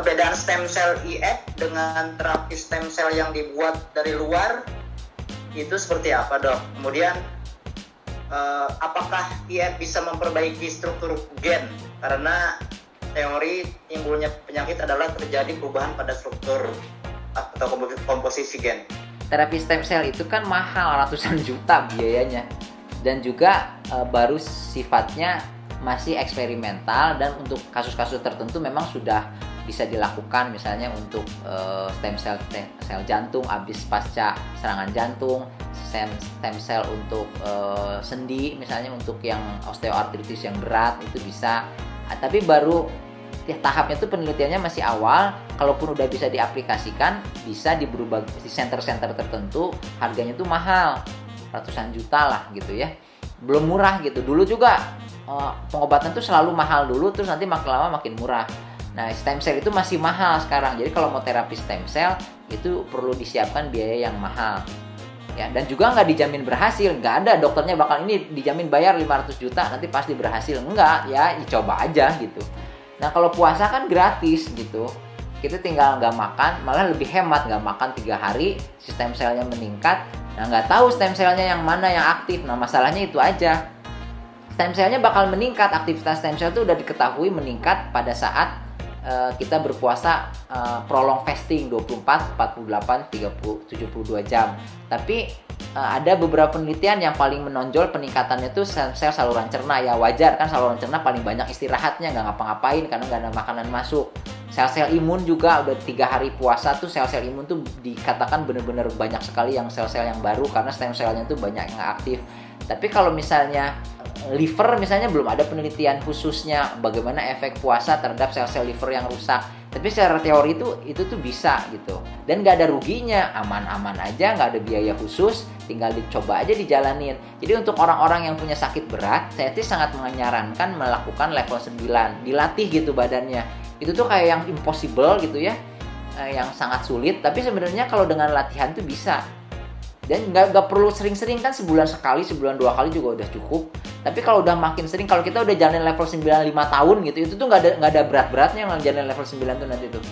perbedaan stem cell IF dengan terapi stem cell yang dibuat dari luar itu seperti apa, Dok? Kemudian apakah IF bisa memperbaiki struktur gen? Karena teori timbulnya penyakit adalah terjadi perubahan pada struktur atau komposisi gen. Terapi stem cell itu kan mahal, ratusan juta biayanya, dan juga baru sifatnya masih eksperimental, dan untuk kasus-kasus tertentu memang sudah bisa dilakukan, misalnya untuk stem cell jantung habis pasca serangan jantung, stem cell untuk sendi, misalnya untuk yang osteoartritis yang berat itu bisa. Tapi baru tahapnya itu penelitiannya masih awal. Kalaupun udah bisa diaplikasikan, bisa di center-center tertentu, harganya tuh mahal, ratusan juta lah gitu ya, belum murah gitu. Dulu juga pengobatan tuh selalu mahal dulu, terus nanti makin lama makin murah. Nah, stem cell itu masih mahal sekarang. Jadi kalau mau terapi stem cell itu perlu disiapkan biaya yang mahal. Ya, dan juga nggak dijamin berhasil. Nggak ada dokternya bakal ini dijamin bayar 500 juta nanti pasti berhasil. Enggak, ya coba aja gitu. Nah, kalau puasa kan gratis gitu. Kita tinggal nggak makan, malah lebih hemat, nggak makan 3 hari, stem cellnya meningkat. Nah, nggak tahu stem cellnya yang mana yang aktif. Nah, masalahnya itu aja. Stem cellnya bakal meningkat, aktivitas stem cell itu udah diketahui meningkat pada saat kita berpuasa prolong fasting 24, 48, 30, 72 jam. Tapi ada beberapa penelitian yang paling menonjol peningkatannya itu sel saluran cerna. Ya wajar kan, saluran cerna paling banyak istirahatnya, nggak ngapa-ngapain karena nggak ada makanan masuk. Sel-sel imun juga udah 3 hari puasa tuh sel-sel imun tuh dikatakan bener-bener banyak sekali yang sel-sel yang baru karena stem cell-nya tuh banyak yang aktif. Tapi kalau misalnya liver misalnya belum ada penelitian khususnya bagaimana efek puasa terhadap sel-sel liver yang rusak. Tapi secara teori itu tuh bisa gitu. Dan nggak ada ruginya, aman-aman aja, nggak ada biaya khusus, tinggal dicoba aja dijalanin. Jadi untuk orang-orang yang punya sakit berat, saya sih sangat menyarankan melakukan level 9, dilatih gitu badannya. Itu tuh kayak yang impossible gitu ya, yang sangat sulit. Tapi sebenarnya kalau dengan latihan tuh bisa. Dan nggak perlu sering-sering kan, sebulan sekali, sebulan 2 kali juga udah cukup. Tapi kalau udah makin sering, kalau kita udah jalanin level 9 5 tahun gitu, itu tuh nggak ada berat-beratnya yang jalanin level 9 tuh nanti tuh.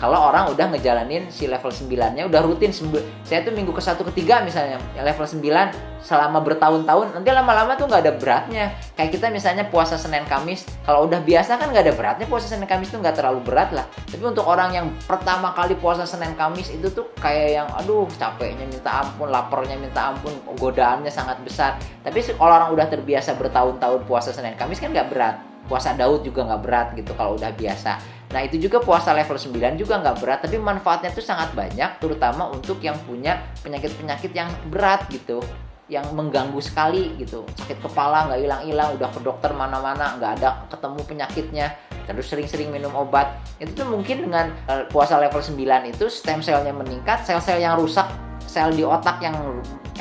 Kalau orang udah ngejalanin si level 9-nya udah rutin, saya tuh minggu ke-1 ke-3 misalnya level 9 selama bertahun-tahun, nanti lama-lama tuh nggak ada beratnya. Kayak kita misalnya puasa Senin Kamis, kalau udah biasa kan nggak ada beratnya, puasa Senin Kamis tuh nggak terlalu berat lah. Tapi untuk orang yang pertama kali puasa Senin Kamis itu tuh kayak yang aduh capeknya minta ampun, laparnya minta ampun, godaannya sangat besar. Tapi kalau orang udah terbiasa bertahun-tahun puasa Senin Kamis kan nggak berat. Puasa Daud juga nggak berat gitu kalau udah biasa. Nah itu juga puasa level 9 juga nggak berat, tapi manfaatnya tuh sangat banyak, terutama untuk yang punya penyakit-penyakit yang berat gitu, yang mengganggu sekali gitu. Sakit kepala nggak hilang-hilang, udah ke dokter mana-mana nggak ada ketemu penyakitnya, terus sering-sering minum obat. Itu tuh mungkin dengan puasa level 9 itu stem cell-nya meningkat, sel-sel yang rusak, sel di otak yang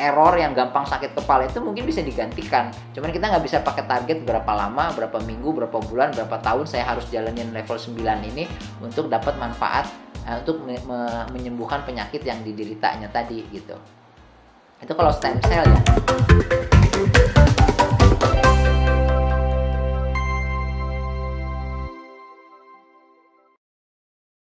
error, yang gampang sakit kepala itu mungkin bisa digantikan. Cuman kita nggak bisa pakai target berapa lama, berapa minggu, berapa bulan, berapa tahun saya harus jalanin level 9 ini untuk dapat manfaat untuk menyembuhkan penyakit yang dideritanya tadi gitu. Itu kalau stem cell ya.